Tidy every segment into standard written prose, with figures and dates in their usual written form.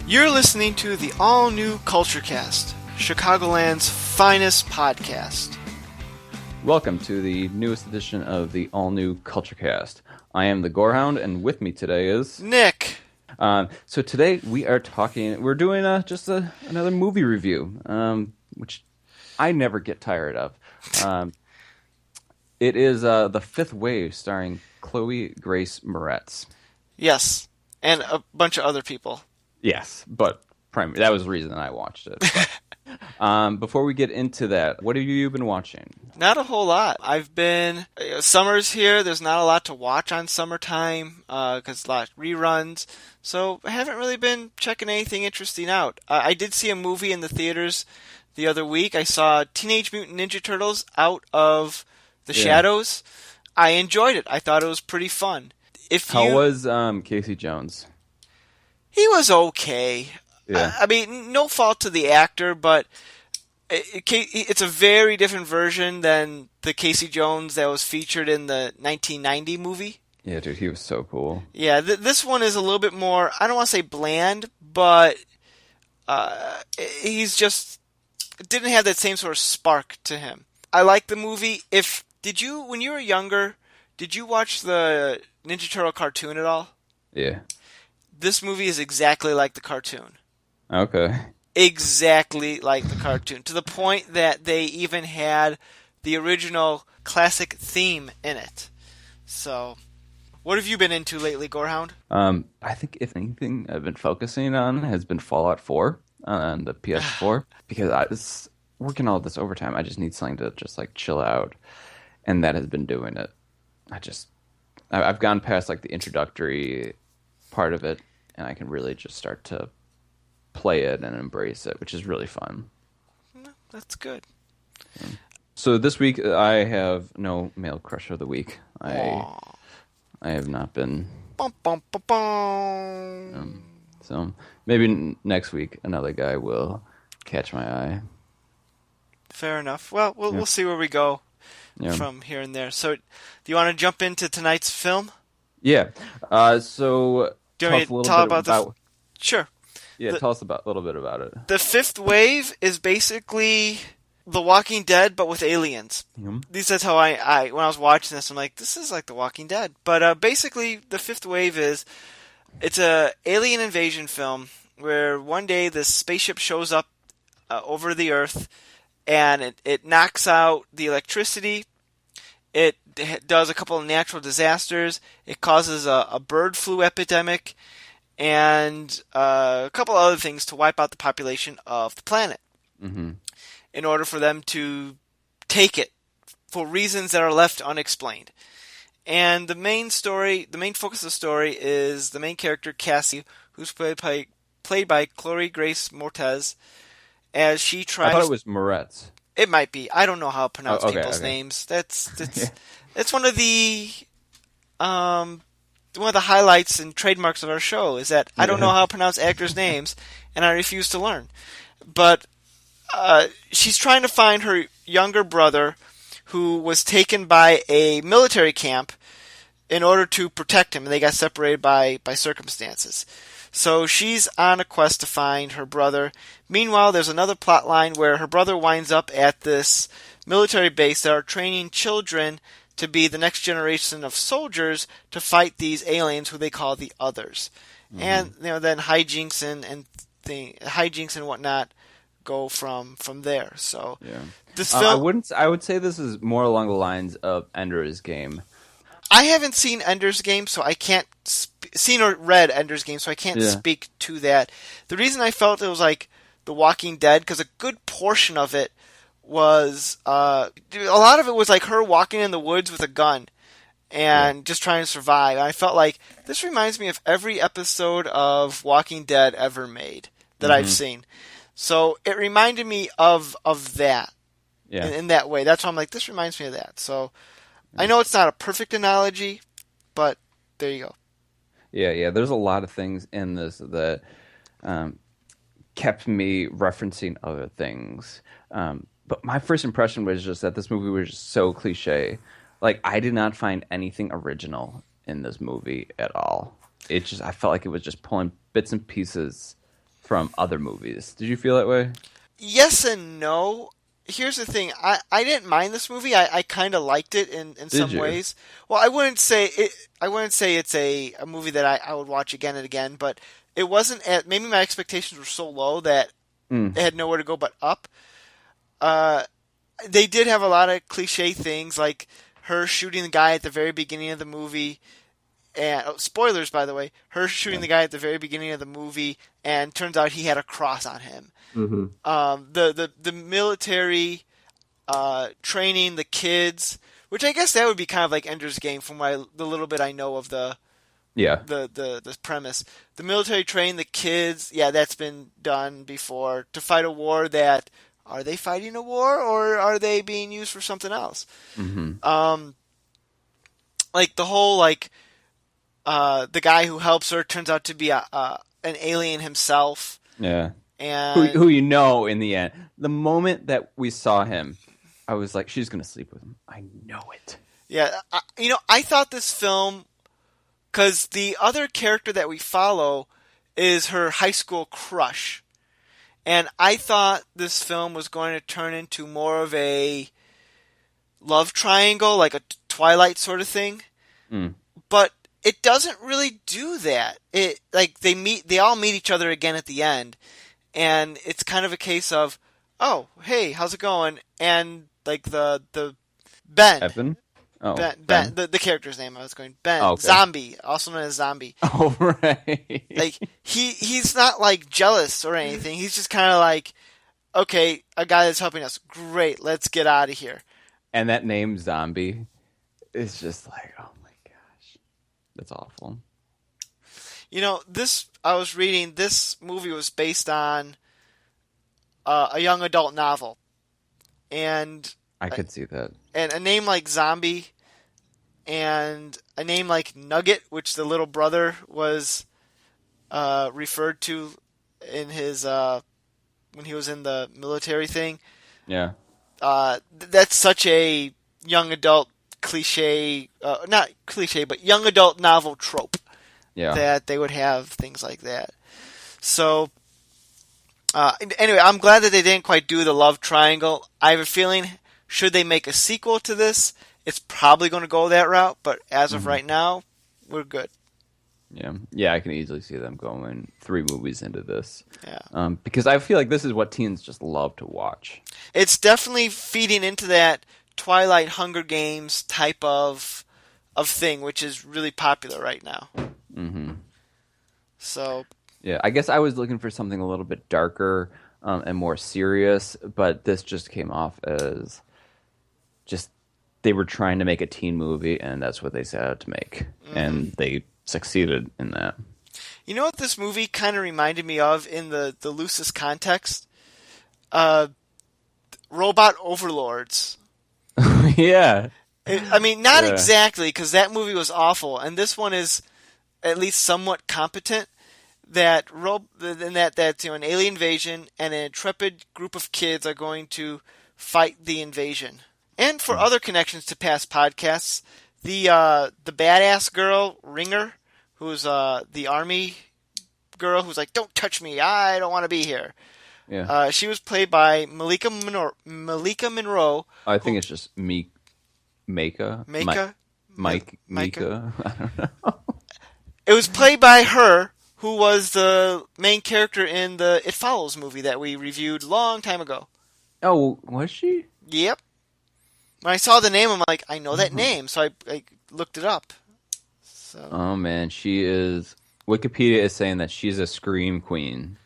You're listening to the all-new CultureCast, Chicagoland's finest podcast. Welcome to the newest edition of the all-new CultureCast. I am the Gorehound, and with me today is... Nick! So today we're doing another movie review, which I never get tired of. It is The Fifth Wave, starring Chloe Grace Moretz. Yes, and a bunch of other people. Yes, but that was the reason I watched it. Before we get into that, what have you been watching? Not a whole lot. Summer's here. There's not a lot to watch on summertime because a lot of reruns. So I haven't really been checking anything interesting out. I did see a movie in the theaters the other week. I saw Teenage Mutant Ninja Turtles Out of the Shadows. I enjoyed it. I thought it was pretty fun. How was Casey Jones? He was okay. Yeah. I mean, no fault to the actor, but it's a very different version than the Casey Jones that was featured in the 1990 movie. Yeah, dude, he was so cool. Yeah, this one is a little bit more, I don't want to say bland, but he's just didn't have that same sort of spark to him. I like the movie. When you were younger, did you watch the Ninja Turtle cartoon at all? Yeah. This movie is exactly like the cartoon. Okay. Exactly like the cartoon, to the point that they even had the original classic theme in it. So, what have you been into lately, Gorehound? I think if anything I've been focusing on has been Fallout 4 on the PS4 because I was working all this overtime. I just need something to just like chill out, and that has been doing it. I've gone past like the introductory part of it, and I can really just start to play it and embrace it, which is really fun. That's good. So this week I have no male crush of the week. I have not been. Bum, bum, bum, bum. So maybe next week another guy will catch my eye. Fair enough. Well, we'll see where we go from here and there. So, do you want to jump into tonight's film? Yeah. So do you want me to tell about Sure. Yeah, tell us a little bit about it. The Fifth Wave is basically The Walking Dead, but with aliens. Mm-hmm. At least that's how I when I was watching this, I'm like, this is like The Walking Dead. But basically, The Fifth Wave it's a alien invasion film where one day this spaceship shows up over the Earth, and it knocks out the electricity. It does a couple of natural disasters. It causes a bird flu epidemic, and a couple other things to wipe out the population of the planet. Mm-hmm. In order for them to take it for reasons that are left unexplained. And the main focus of the story is the main character, Cassie, who's played by Chloe Grace Moretz, as she tries... I thought it was Moretz. It might be. I don't know how to pronounce people's names. That's one of the highlights and trademarks of our show is that I don't know how to pronounce actors' names, and I refuse to learn. But she's trying to find her younger brother, who was taken by a military camp in order to protect him, and they got separated by circumstances. So she's on a quest to find her brother. Meanwhile, there's another plot line where her brother winds up at this military base that are training children to be the next generation of soldiers to fight these aliens who they call the Others. Mm-hmm. And then hijinks and whatnot go from there. So this film, I would say this is more along the lines of Ender's Game. I haven't seen Ender's Game, so I can't seen or read Ender's Game, so I can't speak to that. The reason I felt it was like The Walking Dead, because a good portion of it was a lot of it was like her walking in the woods with a gun and just trying to survive. And I felt like this reminds me of every episode of Walking Dead ever made that I've seen. So it reminded me of that in that way. That's why I'm like, this reminds me of that. So I know it's not a perfect analogy, but there you go. Yeah. There's a lot of things in this that kept me referencing other things. But my first impression was just that this movie was just so cliche. Like, I did not find anything original in this movie at all. I felt like it was just pulling bits and pieces from other movies. Did you feel that way? Yes and no. Here's the thing. I didn't mind this movie. I kind of liked it in Did some you? ways. Well, I wouldn't say it's a movie that I would watch again and again, but it wasn't at maybe my expectations were so low that Mm, it had nowhere to go but up. Uh, they did have a lot of cliche things like her shooting the guy at the very beginning of the movie. And spoilers, by the way, her shooting yeah. the guy at the very beginning of the movie, and turns out he had a cross on him. Hmm. The military training the kids, which I guess that would be kind of like Ender's Game from the little bit I know of Yeah. the premise. The military train the kids, yeah, that's been done before to fight a war that are they fighting a war or are they being used for something else? Hmm. Um, like the whole the guy who helps her turns out to be an alien himself, Yeah. Who and you know in the end. The moment that we saw him, I was like, she's gonna sleep with him. I know it. yeah, I thought this film because the other character that we follow is her high school crush. And I thought this film was going to turn into more of a love triangle, like a Twilight sort of thing. Mm. But it doesn't really do that. It like they all meet each other again at the end, and it's kind of a case of, oh, hey, how's it going? And like the Ben, Evan? Oh, Ben, Ben? the character's name I was going Ben Oh, okay. Zombie, also known as Zombie. Oh, right. Like he's not like jealous or anything. He's just kind of like, okay, a guy that's helping us. Great, let's get out of here. And that name Zombie is just like, oh my gosh. That's awful. This I was reading. This movie was based on a young adult novel, and I could see that. and a name like Zombie, and a name like Nugget, which the little brother was referred to in his when he was in the military thing. Yeah. That's such a young adult cliche, not cliche, but young adult novel trope Yeah. that they would have things like that. So, anyway, I'm glad that they didn't quite do the love triangle. I have a feeling, should they make a sequel to this, it's probably going to go that route, but as of Hmm. right now, we're good. Yeah. Yeah, I can easily see them going 3 movies into this. Yeah. Because I feel like this is what teens just love to watch. It's definitely feeding into that Twilight Hunger Games type of thing, which is really popular right now. Hmm. So, Yeah, I guess I was looking for something a little bit darker and more serious, but this just came off as just they were trying to make a teen movie, and that's what they set out to make, and they succeeded in that. you know what this movie kind of reminded me of in the loosest context? Uh, Robot Overlords. Yeah, I mean, not yeah, exactly, because that movie was awful, and this one is at least somewhat competent. That an alien invasion and an intrepid group of kids are going to fight the invasion. And for other connections to past podcasts, the badass girl Ringer, who's the army girl who's like, "Don't touch me, I don't want to be here." yeah. She was played by Malika Monroe. I think it's just Mika, Mika, Mike, Micah. Mika. I don't know. It was played by her, who was the main character in the It Follows movie that we reviewed long time ago. Oh, was she? Yep. When I saw the name, I'm like, I know that name, so I looked it up. So Oh man, she is. Wikipedia is saying that she's a scream queen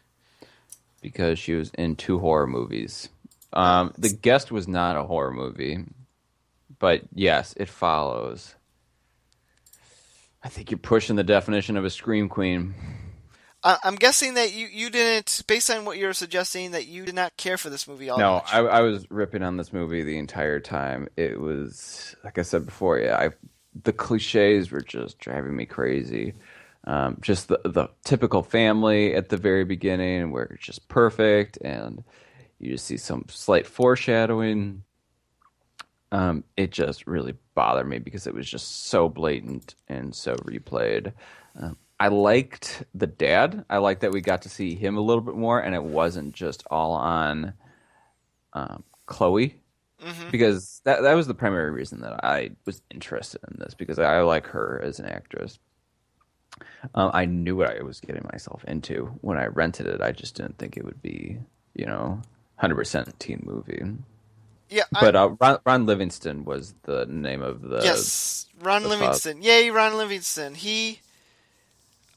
because she was in 2 horror movies. The Guest was not a horror movie, but yes, It Follows. I think you're pushing the definition of a scream queen. I'm guessing that you didn't, based on what you're suggesting, that you did not care for this movie all that No, much. I was ripping on this movie the entire time. It was, like I said before, yeah, the cliches were just driving me crazy. Just the typical family at the very beginning where it's just perfect and you just see some slight foreshadowing. It just really bothered me because it was just so blatant and so replayed. I liked the dad. I liked that we got to see him a little bit more, and it wasn't just all on Chloe, because that was the primary reason that I was interested in this, because I like her as an actress. I knew what I was getting myself into when I rented it. I just didn't think it would be, 100% teen movie. Yeah, but Ron Livingston was the name of the yes, Ron the Livingston. Yay, Ron Livingston.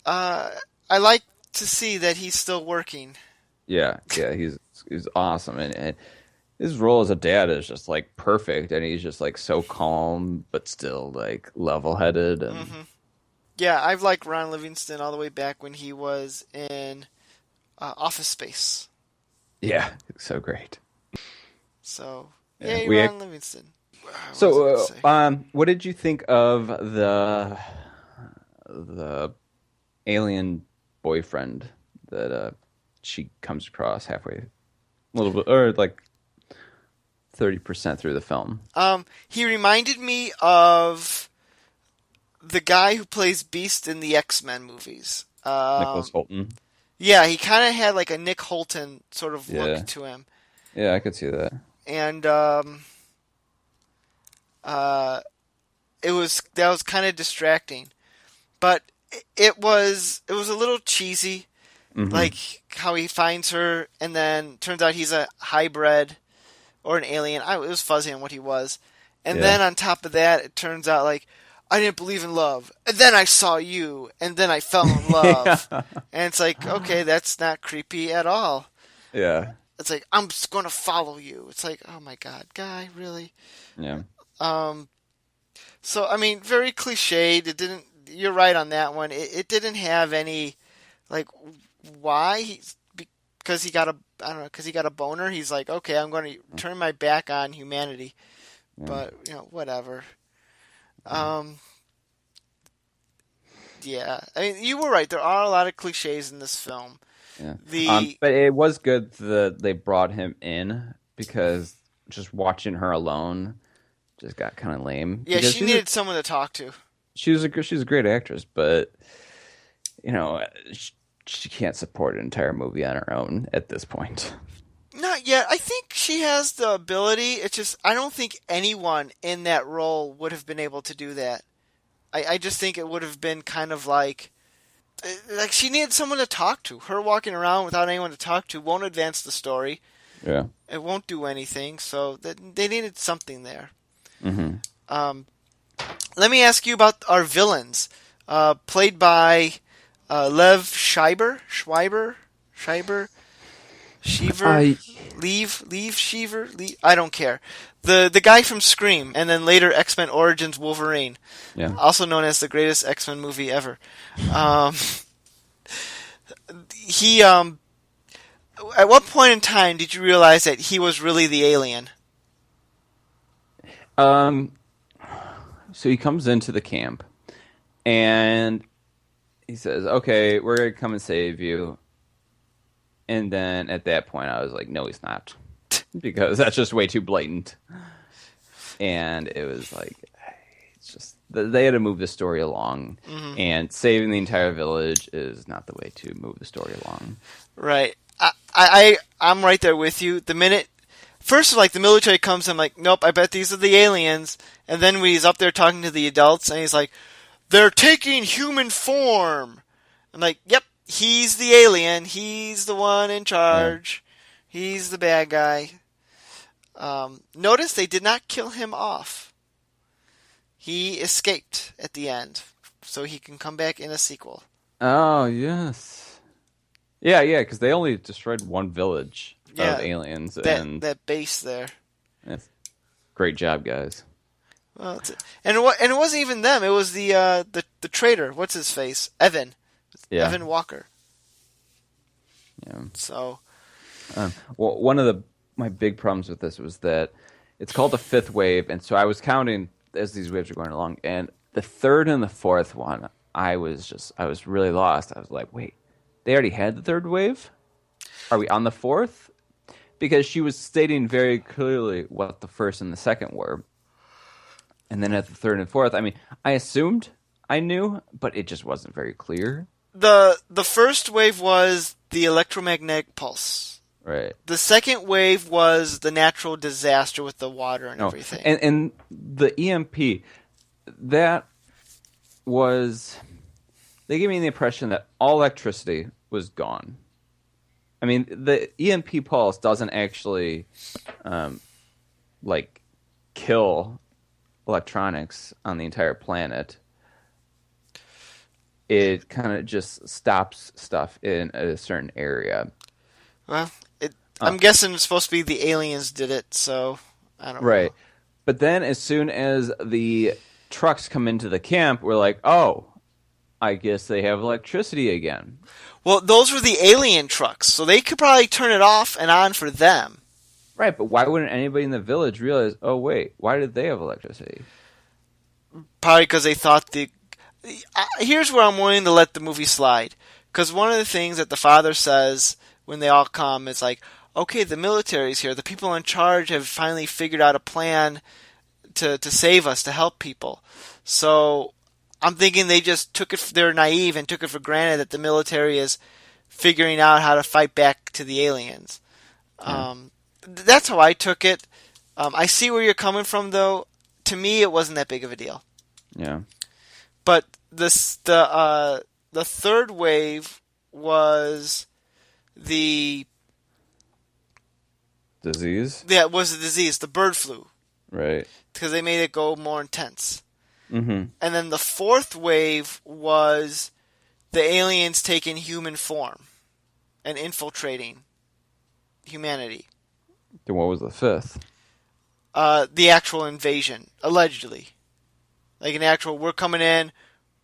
I like to see that he's still working. Yeah, he's awesome, and his role as a dad is just like perfect, and he's just like so calm but still like level-headed and. Yeah, I've liked Ron Livingston all the way back when he was in Office Space. Yeah, so great. So, Yeah, yay, Ron Livingston. So, what did you think of the alien boyfriend that she comes across halfway, a little bit, or like 30% through the film? He reminded me of the guy who plays Beast in the X-Men movies. Nicholas Holton. Yeah, he kind of had like a Nick Holton sort of look to him. Yeah, I could see that. And that was kind of distracting, but it was a little cheesy, like how he finds her and then turns out he's a hybrid or an alien. It was fuzzy on what he was, and then on top of that, it turns out like I didn't believe in love, and then I saw you, and then I fell in love, and it's like, okay, that's not creepy at all. Yeah. It's like, I'm just going to follow you. It's like, oh my God, guy, really? Yeah. So, I mean, very cliched. You're right on that one. It didn't have any, like, why? Because he got a boner. He's like, okay, I'm going to turn my back on humanity. Yeah. But, whatever. Yeah. I mean, you were right. There are a lot of cliches in this film. Yeah. But it was good that they brought him in, because just watching her alone just got kind of lame. Yeah, she needed someone to talk to. She's a great actress, but she can't support an entire movie on her own at this point. Not yet. I think she has the ability. It's just I don't think anyone in that role would have been able to do that. I just think it would have been kind of like she needed someone to talk to. Her walking around without anyone to talk to won't advance the story. Yeah. It won't do anything, so they needed something there. Let me ask you about our villains. Played by Lev Schreiber? I don't care. The guy from Scream, and then later X-Men Origins Wolverine. Yeah. Also known as the greatest X-Men movie ever. He at what point in time did you realize that he was really the alien? So he comes into the camp, and he says, "Okay, we're gonna come and save you." And then at that point, I was like, "No, he's not," because that's just way too blatant. And it was like, it's just they had to move the story along, and saving the entire village is not the way to move the story along. Right. I'm right there with you. The minute, first, like, the military comes, I'm like, nope, I bet these are the aliens. And then when he's up there talking to the adults, and he's like, they're taking human form. I'm like, yep, he's the alien. He's the one in charge. Yeah. He's the bad guy. Notice they did not kill him off. He escaped at the end, so he can come back in a sequel. Oh, yes. Yeah, because they only destroyed one village of aliens. That base there. Yes. Great job, guys. Well, and it wasn't even them. It was the traitor. What's his face? Evan. Yeah. Evan Walker. Yeah. So. Well, one of my big problems with this was that it's called the fifth wave, and so I was counting as these waves were going along, and the third and the fourth one, I was really lost. I was like, wait, they already had the third wave? Are we on the fourth? Because she was stating very clearly what the first and the second were. And then at the third and fourth, I mean, I assumed I knew, but it just wasn't very clear. the first wave was the electromagnetic pulse. Right. The second wave was the natural disaster with the water and No, everything. and the EMP, that was, they gave me the impression that all electricity was gone. I mean, the EMP pulse doesn't actually like kill electronics on the entire planet. It kind of just stops stuff in a certain area. Well, I'm guessing it's supposed to be the aliens did it, so I don't know. Right. But then as soon as the trucks come into the camp, we're like, oh, I guess they have electricity again. Well, those were the alien trucks, so they could probably turn it off and on for them. Right, but why wouldn't anybody in the village realize, oh, wait, why did they have electricity? Probably because they thought here's where I'm willing to let the movie slide. Because one of the things that the father says when they all come is like, okay, the military's here. The people in charge have finally figured out a plan to save us, to help people. So I'm thinking they just they're naive and took it for granted that the military is figuring out how to fight back to the aliens. Yeah. That's how I took it. I see where you're coming from, though. To me, it wasn't that big of a deal. Yeah. But the third wave was the Disease? yeah, it was the disease, the bird flu, Right. because they made it go more intense. Mm-hmm. And then the fourth wave was the aliens taking human form and infiltrating humanity. Then what was the fifth? The actual invasion, allegedly. Like an actual, we're coming in,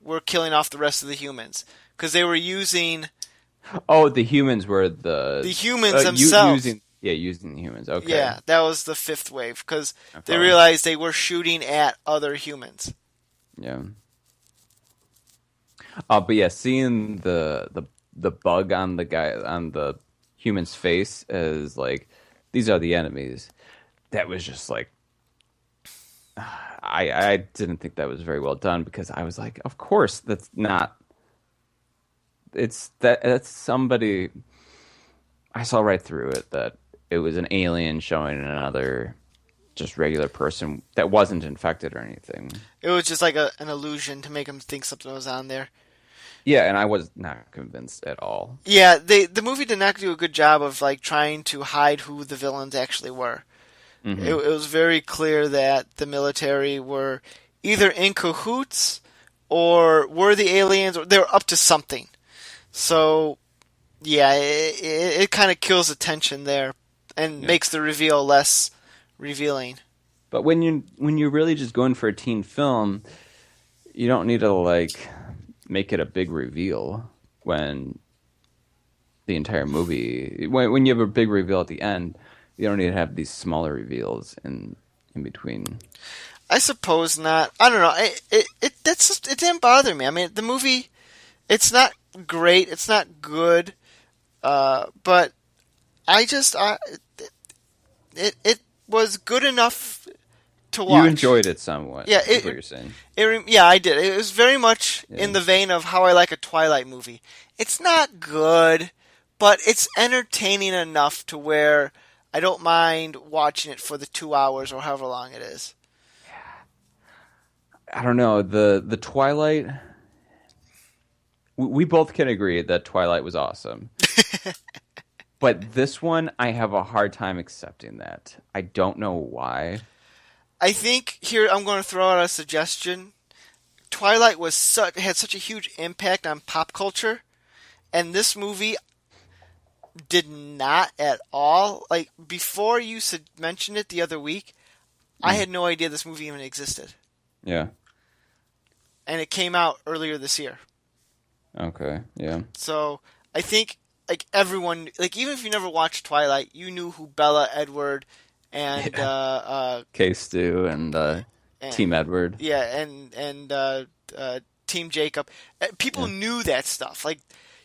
we're killing off the rest of the humans. Because they were using... Oh, the humans were the humans themselves. Using the humans. Okay. Yeah, that was the fifth wave. Because they realized they were shooting at other humans. Yeah. But yeah, seeing the bug on the guy, on the human's face as like, these are the enemies. That was just like, I didn't think that was very well done, because I was like, of course that's not. That's somebody. I saw right through it that it was an alien showing another just regular person that wasn't infected or anything. It was just like an illusion to make them think something was on there. Yeah, and I was not convinced at all. Yeah, the movie did not do a good job of like trying to hide who the villains actually were. Mm-hmm. It was very clear that the military were either in cahoots or were the aliens, or they were up to something. So, yeah, it kind of kills the tension there and makes the reveal less revealing. But when you're really just going for a teen film, you don't need to like make it a big reveal when the entire movie, when you have a big reveal at the end, you don't need to have these smaller reveals in between. I suppose not. I don't know. It didn't bother me. I mean, the movie, it's not great. It's not good. But it was good enough to watch. You enjoyed it somewhat. Yeah, is what you're saying. Yeah, I did. It was very much in the vein of how I like a Twilight movie. It's not good, but it's entertaining enough to where I don't mind watching it for the 2 hours or however long it is. I don't know. The Twilight. We both can agree that Twilight was awesome. But this one, I have a hard time accepting that. I don't know why. I think here I'm going to throw out a suggestion. Twilight had such a huge impact on pop culture, and this movie did not at all. Like, before you mentioned it the other week, I had no idea this movie even existed. Yeah. And it came out earlier this year. Okay, yeah. So I think like everyone, like even if you never watched Twilight, you knew who Bella, Edward, and K-Stu and Team Edward. Yeah, and Team Jacob. People knew that stuff. Like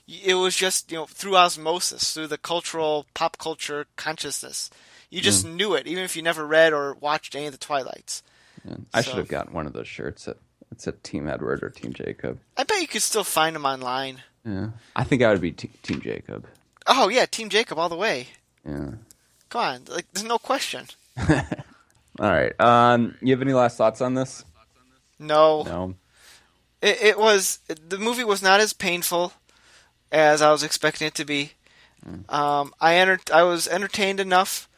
it was just through osmosis, through the pop culture consciousness. You just knew it, even if you never read or watched any of the Twilights. Yeah. I should have gotten one of those shirts. It said Team Edward or Team Jacob. I bet you could still find them online. Yeah. I think I would be Team Jacob. Oh yeah, Team Jacob all the way. Yeah. Come on, like there's no question. All right. You have any last thoughts on this? No, No. The movie was not as painful as I was expecting it to be. I was entertained enough,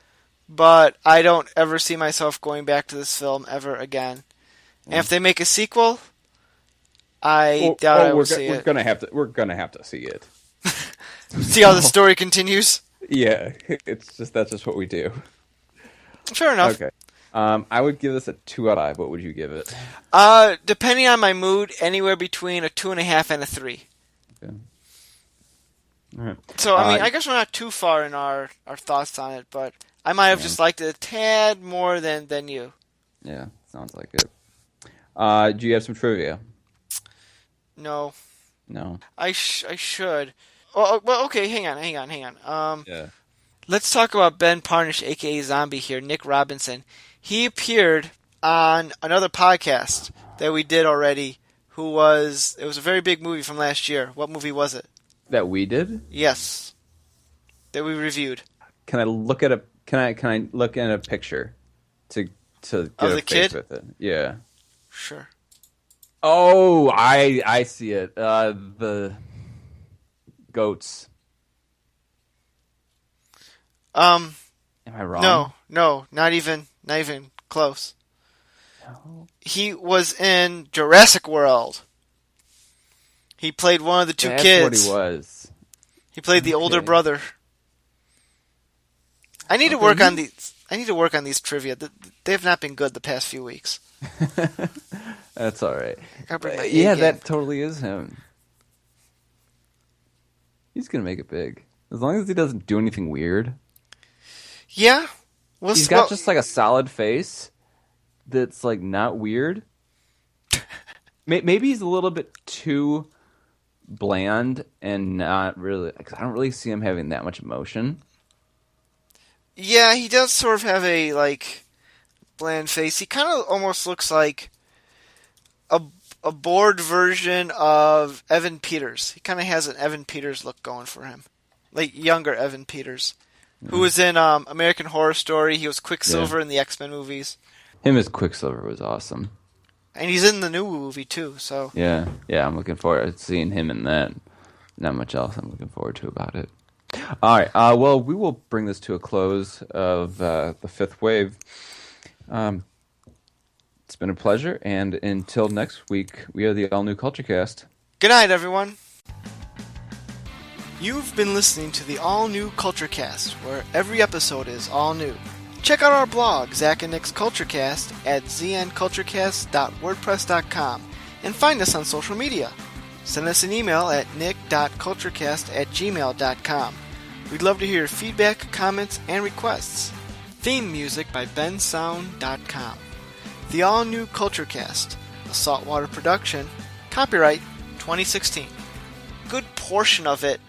but I don't ever see myself going back to this film ever again. And if they make a sequel, I doubt I will see it. We're gonna have to see it. See how the story continues. Yeah, that's just what we do. Fair enough. Okay. I would give this a 2 out of 5. What would you give it? Depending on my mood, anywhere between a 2.5 and a 3. Okay. All right. So I mean, I guess we're not too far in our thoughts on it, but I might have just liked it a tad more than you. Yeah, sounds like it. Do you have some trivia? No. No. I should. Well, okay, hang on. Yeah. Let's talk about Ben Parnish, a.k.a. Zombie here, Nick Robinson. He appeared on another podcast that we did already, it was a very big movie from last year. What movie was it? That we did? Yes. That we reviewed. Can I look at a picture to get of a the face kid? with it? Yeah. Sure. Oh, I see it. The goats. Am I wrong? No, not even close. No. He was in Jurassic World. He played one of the two kids. That's what he was. He played the older brother. I need to work on these trivia. They have not been good the past few weeks. That's all right. Yeah, that totally is him. He's gonna make it big as long as he doesn't do anything weird. Yeah, he's got just like a solid face that's like not weird. Maybe he's a little bit too bland and not really. Cause I don't really see him having that much emotion. Yeah, he does sort of have a like bland face. He kind of almost looks like a bored version of Evan Peters. He kind of has an Evan Peters look going for him, like younger Evan Peters, who was in American Horror Story. He was Quicksilver in the X-Men movies. Him as Quicksilver was awesome, and he's in the new movie too. So yeah, I'm looking forward to seeing him in that. Not much else I'm looking forward to about it. All right. Well, we will bring this to a close of the fifth wave. It's been a pleasure, and until next week, we are the All New Culture Cast. Good night, everyone. You've been listening to the All New Culture Cast, where every episode is all new. Check out our blog, Zach and Nick's Culturecast, at znculturecast.wordpress.com, and find us on social media. Send us an email at nick.culturecast@gmail.com. We'd love to hear your feedback, comments, and requests. Theme music by bensound.com. The All New Culture Cast, a Saltwater production, copyright 2016. A good portion of it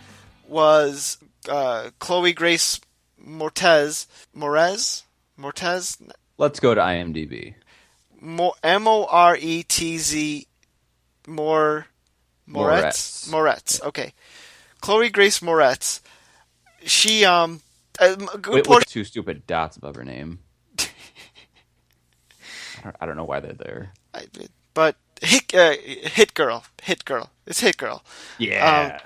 was Chloe Grace Moretz. Let's go to IMDb. Moretz. Moretz. Okay. Chloe Grace Moretz. She with 2 stupid dots above her name. I don't know why they're there. But Hit Girl. It's Hit Girl. Yeah.